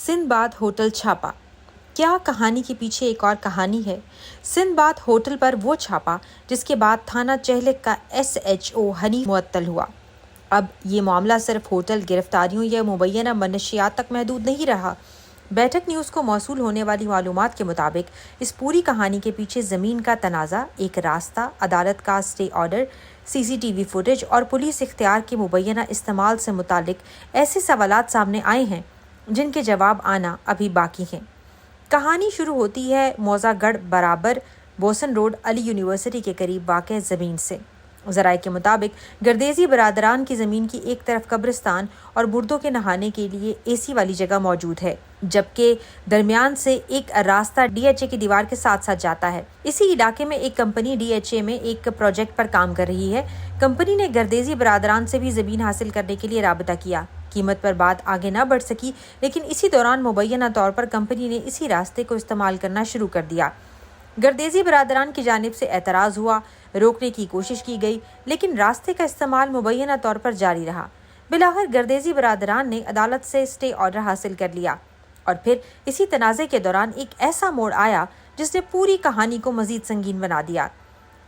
Sinbad hotel छापा। क्या कहानी के पीछे एक और कहानी है। सिंदबाद होटल पर वो छापा जिसके बाद थाना चहलक का SHO हनीफ मुअत्तल हुआ। अब ये मामला सिर्फ होटल गिरफ्तारियों या मुबैना मनशियात तक महदूद नहीं रहा। बैठक न्यूज़ को मौसूल होने वाली मालूमात के मुताबिक इस पूरी कहानी के पीछे ज़मीन का तनाज़ा, एक रास्ता, अदालत का स्टे ऑर्डर, CCTV फुटेज और पुलिस इख्तियार के मुबैना इस्तेमाल से मुतालिक ऐसे सवालात सामने आए हैं जिनके जवाब आना अभी बाकी हैं। कहानी शुरू होती है मौजागढ़ बराबर बोसन रोड अली यूनिवर्सिटी के करीब वाक़ ज़मीन से। ज़राए के मुताबिक गर्देजी बरादरान की ज़मीन की एक तरफ कब्रिस्तान और मुर्दों के नहाने के लिए AC वाली जगह मौजूद है, जबकि दरमियान से एक रास्ता DHA की दीवार के साथ साथ जाता है। इसी इलाके में एक कंपनी DHA में एक प्रोजेक्ट पर काम कर रही है। कंपनी ने गर्देजी बरादरान से भी ज़मीन हासिल करने के लिए राबता किया। कीमत पर बात आगे ना बढ़ सकी, लेकिन इसी दौरान मुबैना तौर पर कंपनी ने इसी रास्ते को इस्तेमाल करना शुरू कर दिया। गर्देजी बरादरान की जानिब से एतराज़ हुआ, रोकने की कोशिश की गई, लेकिन रास्ते का इस्तेमाल मुबैना तौर पर जारी रहा। बिलाखिर गर्देजी बरादरान ने अदालत से स्टे ऑर्डर हासिल कर लिया और फिर इसी तनाज़े के दौरान एक ऐसा मोड़ आया जिसने पूरी कहानी को मज़ीद संगीन बना दिया।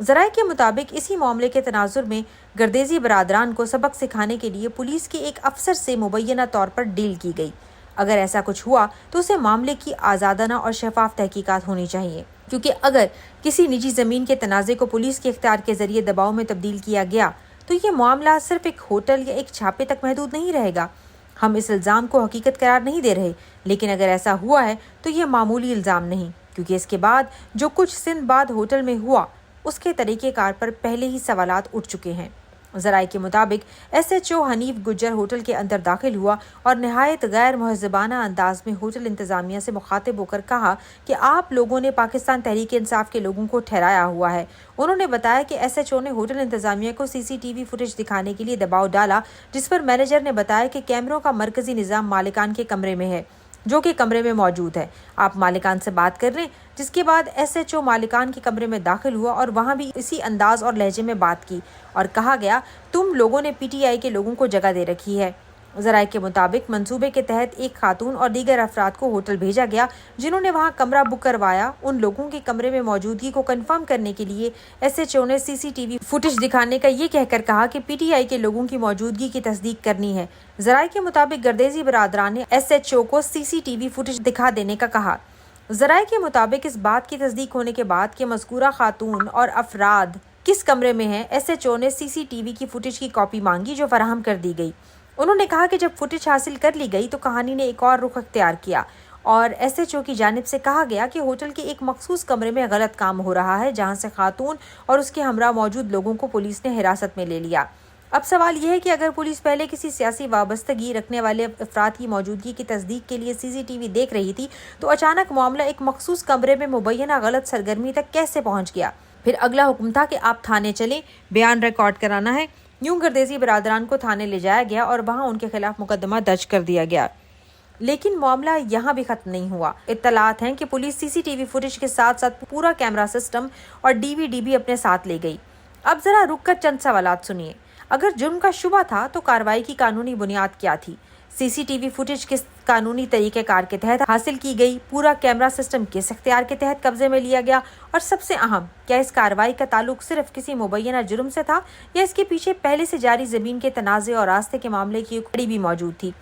ज़राए के मुताबिक इसी मामले के तनाजुर में गर्देजी बरादरान को सबक सिखाने के लिए पुलिस के एक अफसर से मुबैना तौर पर डील की गई। अगर ऐसा कुछ हुआ तो उसे मामले की आज़ादाना और शफाफ तहकीकात होनी चाहिए, क्योंकि अगर किसी निजी ज़मीन के तनाज़े को पुलिस के इख्तियार के ज़रिए दबाव में तब्दील किया गया तो ये मामला सिर्फ एक होटल या एक छापे तक महदूद नहीं रहेगा। हम इस इल्ज़ाम को हकीकत करार नहीं दे रहे, लेकिन अगर ऐसा हुआ है तो ये मामूली इल्ज़ाम नहीं, क्योंकि इसके बाद जो कुछ सिंदबाद होटल में हुआ उसके तरीक़ेकार पर पहले ही सवालात उठ चुके हैं। ज़राए के मुताबिक SHO हनीफ गुज्जर होटल के अंदर दाखिल हुआ और नहायत गैर मुहज़्ज़बाना अंदाज में होटल इंतज़ामिया से मुखातिब होकर कहा कि आप लोगों ने पाकिस्तान तहरीक इंसाफ के लोगों को ठहराया हुआ है। उन्होंने बताया कि SHO ने होटल इंतज़ामिया को CCTV फुटेज दिखाने के लिए दबाव डाला, जिस पर मैनेजर ने बताया कि कैमरों का मरकज़ी निज़ाम मालिकान के कमरे में है, जो कि कमरे में मौजूद है, आप मालिकान से बात कर लें। जिसके बाद SHO मालिकान के कमरे में दाखिल हुआ और वहां भी इसी अंदाज और लहजे में बात की और कहा गया, तुम लोगों ने PTI के लोगों को जगह दे रखी है। ज़राए के मुताबिक मंसूबे के तहत एक खातून और दीगर अफराद को होटल भेजा गया, जिन्होंने वहां कमरा बुक करवाया। उन लोगों के कमरे में मौजूदगी को कंफर्म करने के लिए SHO ने CCTV फुटेज दिखाने का ये कहकर कहा कि PTI के लोगों की मौजूदगी की तस्दीक करनी है। ज़राए के मुताबिक गर्देजी बरादरान ने SHO को CCTV फुटेज दिखा देने का कहा। ज़राए के मुताबिक इस बात की तस्दीक होने के बाद कि मज़कूरा खातून और अफराद किस कमरे में हैं, SHO ने CCTV की फुटेज की कॉपी मांगी, जो फराहम कर दी गई। उन्होंने कहा कि जब फुटेज हासिल कर ली गई तो कहानी ने एक और रुख अख्तियार किया और SHO की जानिब से कहा गया कि होटल के एक मखसूस कमरे में गलत काम हो रहा है, जहां से खातून और उसके हमरा मौजूद लोगों को पुलिस ने हिरासत में ले लिया। अब सवाल यह है कि अगर पुलिस पहले किसी सियासी वाबस्तगी रखने वाले अफराद की मौजूदगी की तस्दीक के लिए CCTV देख रही थी, तो अचानक मामला एक मखसूस कमरे में मुबैना गलत सरगर्मी तक कैसे पहुंच गया। फिर अगला हुक्म था कि आप थाने चलें, बयान रिकॉर्ड कराना है। यूं गर्देजी बरादरान को थाने ले जाया गया और वहां उनके खिलाफ मुकदमा दर्ज कर दिया गया। लेकिन मामला यहाँ भी खत्म नहीं हुआ। इत्तलात हैं कि पुलिस CCTV फुटेज के साथ साथ पूरा कैमरा सिस्टम और DVD भी अपने साथ ले गई। अब जरा रुक कर चंद सवालात सुनिए। अगर जुर्म का शुबा था तो कार्रवाई की कानूनी बुनियाद क्या थी? CCTV फुटेज किस कानूनी तरीक़ेकार के तहत हासिल की गई? पूरा कैमरा सिस्टम किस इख्तियार के तहत कब्जे में लिया गया? और सबसे अहम, क्या इस कार्रवाई का ताल्लुक सिर्फ किसी मुबैना जुर्म से था या इसके पीछे पहले से जारी ज़मीन के तनाज़े और रास्ते के मामले की कड़ी भी मौजूद थी?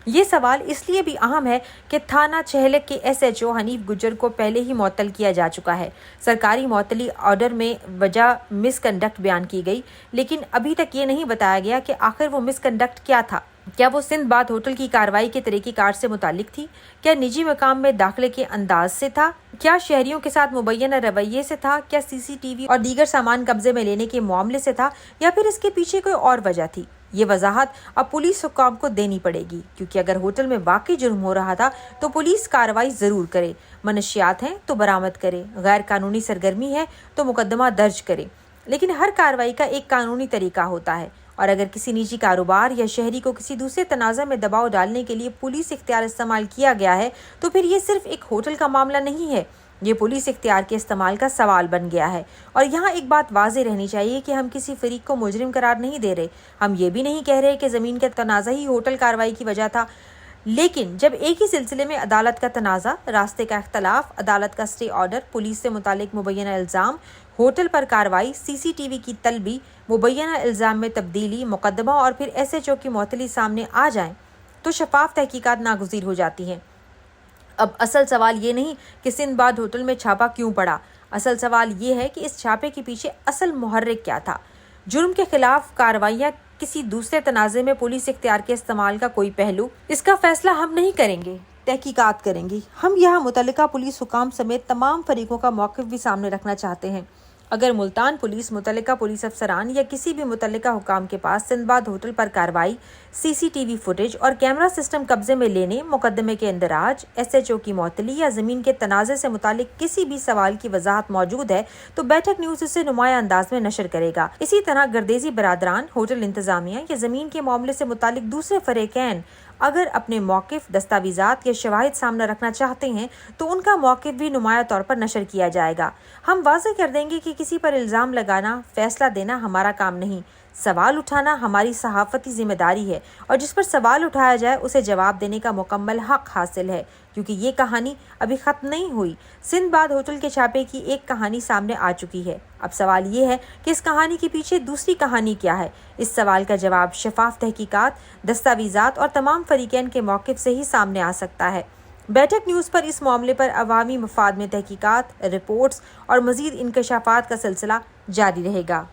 ये सवाल इसलिए भी अहम है कि थाना चहलक के SHO हनीफ गुज्जर को पहले ही मुअत्तल किया जा चुका है। सरकारी मुअत्तली ऑर्डर में वजह मिसकंडक्ट बयान की गई, लेकिन अभी तक ये नहीं बताया गया कि आखिर वो मिसकंडक्ट क्या था। क्या वो सिंदबाद होटल की कार्रवाई के तरीक़ेकार से मुतालिक थी? क्या निजी मकाम में दाखिले के अंदाज से था? क्या शहरियों के साथ मुबैना रवैये से था? क्या CCTV और दीगर सामान कब्जे में लेने के मामले से था, या फिर इसके पीछे कोई और वजह थी? ये वजाहत अब पुलिस हुक्काम को देनी पड़ेगी, क्योंकि अगर होटल में वाकई जुर्म हो रहा था तो पुलिस कार्रवाई ज़रूर करे। मनशियात हैं तो बरामद करे, गैर कानूनी सरगर्मी है तो मुकदमा दर्ज करे। लेकिन हर कार्रवाई का एक कानूनी तरीका होता है, और अगर किसी निजी कारोबार या शहरी को किसी दूसरे तनाज़ा में दबाव डालने के लिए पुलिस इख्तियार इस्तेमाल किया गया है तो फिर ये सिर्फ एक होटल का मामला नहीं है, ये पुलिस इख्तियार के इस्तेमाल का सवाल बन गया है। और यहाँ एक बात वाज़ेह रहनी चाहिए कि हम किसी फरीक को मुजरिम करार नहीं दे रहे। हम ये भी नहीं कह रहे कि ज़मीन के तनाज़ा ही होटल कार्रवाई की वजह था। لیکن جب ایک ہی سلسلے میں عدالت کا تنازع، راستے کا اختلاف، عدالت کا اسٹے آرڈر، پولیس سے متعلق مبینہ الزام، ہوٹل پر کارروائی، سی سی ٹی وی کی طلبی، مبینہ الزام میں تبدیلی، مقدمہ اور پھر ایس ایچ او کی معطلی سامنے آ جائیں تو شفاف تحقیقات ناگزیر ہو جاتی ہیں۔ اب اصل سوال یہ نہیں کہ سندھ باد ہوٹل میں چھاپا کیوں پڑا، اصل سوال یہ ہے کہ اس چھاپے کے پیچھے اصل محرک کیا تھا۔ جرم کے خلاف کارروائیاں، کسی دوسرے تنازع میں پولیس اختیار کے استعمال کا کوئی پہلو، اس کا فیصلہ ہم نہیں کریں گے، تحقیقات کریں گے۔ ہم یہاں متعلقہ پولیس حکام سمیت تمام فریقوں کا موقف بھی سامنے رکھنا چاہتے ہیں۔ اگر ملتان پولیس، متعلقہ پولیس افسران یا کسی بھی متعلقہ حکام کے پاس سندھ باد ہوٹل پر کارروائی، سی سی ٹی وی فوٹیج اور کیمرہ سسٹم قبضے میں لینے، مقدمے کے اندراج، ایس ایچ او کی معطلی یا زمین کے تنازع سے متعلق کسی بھی سوال کی وضاحت موجود ہے تو بیٹھک نیوز اسے نمایاں انداز میں نشر کرے گا۔ اسی طرح گردیزی برادران، ہوٹل انتظامیہ یا زمین کے معاملے سے متعلق دوسرے فریقین اگر اپنے موقف، دستاویزات یا شواہد سامنے رکھنا چاہتے ہیں تو ان کا موقف بھی نمایاں طور پر نشر کیا جائے گا۔ ہم واضح کر دیں گے کہ کسی پر الزام لگانا، فیصلہ دینا ہمارا کام نہیں، سوال اٹھانا ہماری صحافتی ذمہ داری ہے، اور جس پر سوال اٹھایا جائے اسے جواب دینے کا مکمل حق حاصل ہے، کیونکہ یہ کہانی ابھی ختم نہیں ہوئی۔ سندھ باد ہوٹل کے چھاپے کی ایک کہانی سامنے آ چکی ہے، اب سوال یہ ہے کہ اس کہانی کے پیچھے دوسری کہانی کیا ہے۔ اس سوال کا جواب شفاف تحقیقات، دستاویزات اور تمام فریقین کے موقف سے ہی سامنے آ سکتا ہے۔ بیٹھک نیوز پر اس معاملے پر عوامی مفاد میں تحقیقات، رپورٹس اور مزید انکشافات کا سلسلہ جاری رہے گا۔